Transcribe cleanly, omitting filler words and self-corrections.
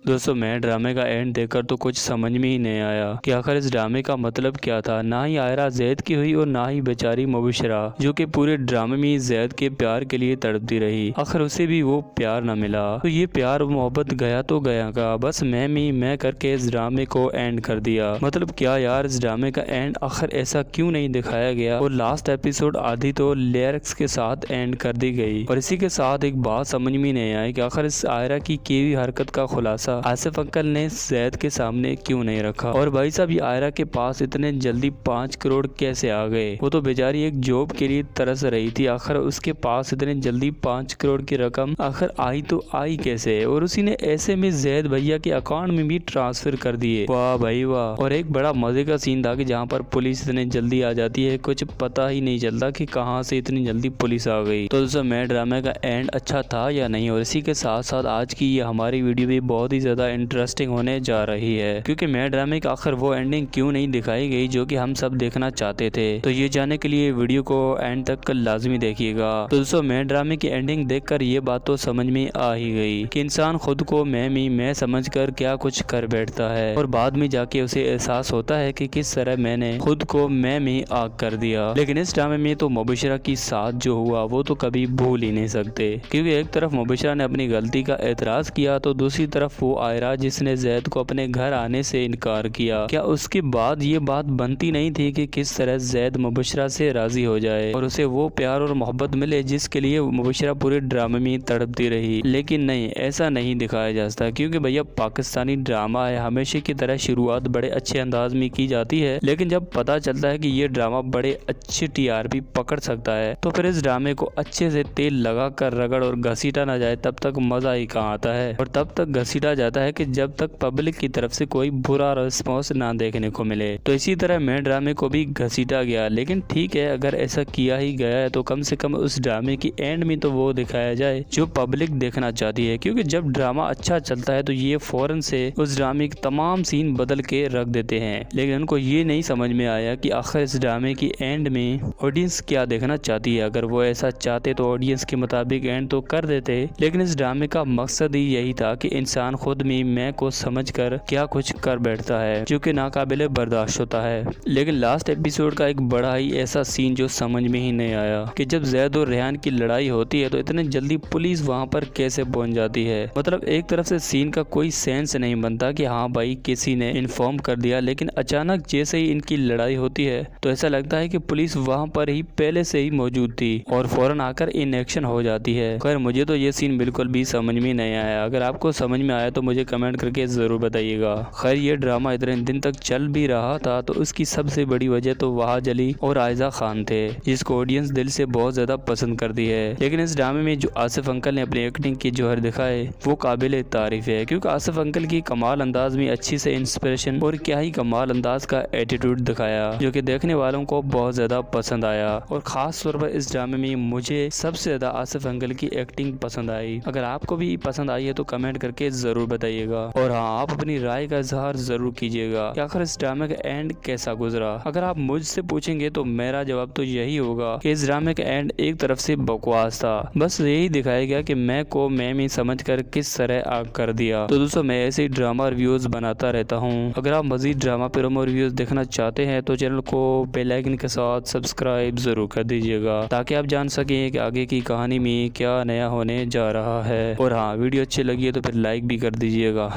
दोस्तों मैं ड्रामे का एंड देखकर तो कुछ समझ में ही नहीं आया कि आखिर इस ड्रामे का मतलब क्या था। ना ही आयरा जैद की हुई और ना ही बेचारी मुबशरा, जो कि पूरे ड्रामे में जैद के प्यार के लिए तड़पती रही। आखिर उसे भी वो प्यार न मिला, तो ये प्यार मोहब्बत गया तो गया का, बस मैं करके इस ड्रामे को एंड कर दिया। मतलब क्या यार, इस ड्रामे का एंड आखिर ऐसा क्यों नहीं दिखाया गया और लास्ट एपिसोड आधी तो लिरिक्स के साथ एंड कर दी गई। और इसी के साथ एक बात समझ में नहीं आई कि आखिर इस आयरा की हुई हरकत का खुलासा आसिफ अंकल ने जैद के सामने क्यों नहीं रखा। और भाई साहब, ये आयरा के पास इतने जल्दी 5 करोड़ कैसे आ गए? वो तो बेचारी एक जॉब के लिए तरस रही थी, आखिर उसके पास इतने जल्दी 5 करोड़ की रकम आखिर आई तो आई कैसे? और उसी ने ऐसे में जैद भैया के अकाउंट में भी ट्रांसफर कर दिए। वाह भाई वाह। और एक बड़ा मजे का सीन था कि जहाँ पर पुलिस इतने जल्दी आ जाती है, कुछ पता ही नहीं चलता कि कहाँ से इतनी जल्दी पुलिस आ गई। तो दोस्तों मैं ड्रामे का एंड अच्छा था या नहीं? और इसी के साथ साथ आज की ये हमारी वीडियो भी बहुत ही ज्यादा इंटरेस्टिंग होने जा रही है, क्योंकि मैं ड्रामे का आखिर वो एंडिंग क्यों नहीं दिखाई गई जो कि हम सब देखना चाहते थे। तो ये जानने के लिए वीडियो को एंड तक लाजमी देखिएगा। तो दोस्तों मैं ड्रामे की एंडिंग देखकर ये बात तो समझ में आ ही गई कि इंसान खुद को मैं समझकर क्या कुछ कर बैठता है और बाद में जाके उसे एहसास होता है कि किस तरह मैंने खुद को मैं में आग कर दिया। लेकिन इस ड्रामे में तो मुबशरा की साथ जो हुआ वो तो कभी भूल ही नहीं सकते, क्योंकि एक तरफ मुबशरा ने अपनी गलती का एतराज किया तो दूसरी तरफ वो आयरा जिसने जैद को अपने घर आने से इनकार किया। क्या उसके बाद ये बात बनती नहीं थी कि किस तरह जैद मुबशरा से राजी हो जाए और उसे वो प्यार और मोहब्बत मिले जिसके लिए मुबशरा पूरे ड्रामे में तड़पती रही? लेकिन नहीं, ऐसा नहीं दिखाया जाता, क्योंकि भैया पाकिस्तानी ड्रामा है, हमेशा की तरह शुरुआत बड़े अच्छे अंदाज में की जाती है, लेकिन जब पता चलता है कि ये ड्रामा बड़े अच्छे टीआरपी पकड़ सकता है तो फिर इस ड्रामे को अच्छे से तेल लगा कर रगड़ और घसीटा ना जाए तब तक मजा ही कहाँ आता है। और तब तक घसीटा जाता है कि जब तक पब्लिक की तरफ से कोई बुरा रिस्पॉन्स ना देखने को मिले। तो इसी तरह मैं ड्रामे को भी घसीटा गया। लेकिन ठीक है, अगर ऐसा किया ही गया है तो कम से कम उस ड्रामे की एंड में तो वो दिखाया जाए जो पब्लिक देखना चाहती है, क्योंकि जब ड्रामा अच्छा चलता है तो ये फौरन से उस ड्रामे के तमाम सीन बदल के रख देते हैं। लेकिन उनको ये नहीं समझ में आया कि आखिर इस ड्रामे की एंड में ऑडियंस क्या देखना चाहती है। अगर वो ऐसा चाहते तो ऑडियंस के मुताबिक एंड तो कर देते, लेकिन इस ड्रामे का मकसद ही यही था कि इंसान खुद में मैं को समझकर क्या कुछ कर बैठता है जो कि नाकाबिले बर्दाश्त होता है। लेकिन लास्ट एपिसोड का एक बड़ा ही ऐसा सीन जो समझ में ही नहीं आया कि जब जैद और रेहान की लड़ाई होती है तो इतने जल्दी पुलिस वहां पर कैसे पहुंच जाती है। मतलब एक तरफ से सीन का कोई सेंस नहीं बनता कि हाँ भाई किसी ने इन्फॉर्म कर दिया, लेकिन अचानक जैसे ही इनकी लड़ाई होती है तो ऐसा लगता है कि पुलिस वहां पर ही पहले से ही मौजूद थी और फौरन आकर इन एक्शन हो जाती है। खैर मुझे तो ये सीन बिल्कुल भी समझ में नहीं आया। अगर आपको समझ में आया तो मुझे कमेंट करके जरूर बताइएगा। खैर ये ड्रामा इतने दिन तक चल भी रहा था तो उसकी सबसे बड़ी वजह तो वहाज अली और आयजा खान थे, जिसको ऑडियंस दिल से बहुत ज्यादा पसंद करती है। लेकिन इस ड्रामे में जो आसिफ अंकल ने अपनी एक्टिंग की जोहर दिखाए वो काबिल तारीफ है, क्योंकि आसिफ अंकल की कमाल अंदाज में अच्छी से इंस्पिरेशन और क्या ही कमाल अंदाज का एटीट्यूड दिखाया जो कि देखने वालों को बहुत ज्यादा पसंद आया। और खास तौर पर इस ड्रामे में मुझे सबसे ज्यादा आसिफ अंकल की एक्टिंग पसंद आई। अगर आपको भी पसंद आई है तो कमेंट करके जरूर बताइएगा। और हाँ, आप अपनी राय का इजहार जरूर कीजिएगा कि आखिर इस ड्रामे का एंड कैसा गुजरा। अगर आप मुझसे पूछेंगे तो मेरा जवाब तो यही होगा कि इस ड्रामे का एंड एक तरफ से बकवास था। बस यही दिखाया गया कि मैं को मैं में समझकर किस तरह आग कर दिया। तो दोस्तों मैं ऐसे ही ड्रामा रिव्यूज बनाता रहता हूँ। अगर आप मजीद ड्रामा प्रोमो रिव्यूज देखना चाहते हैं तो चैनल को बेल आइकन के साथ सब्सक्राइब जरूर कर दीजिएगा, ताकि आप जान सकें कि आगे की कहानी में क्या नया होने जा रहा है। और हाँ, वीडियो अच्छी लगी है तो फिर लाइक भी कर दीजिएगा।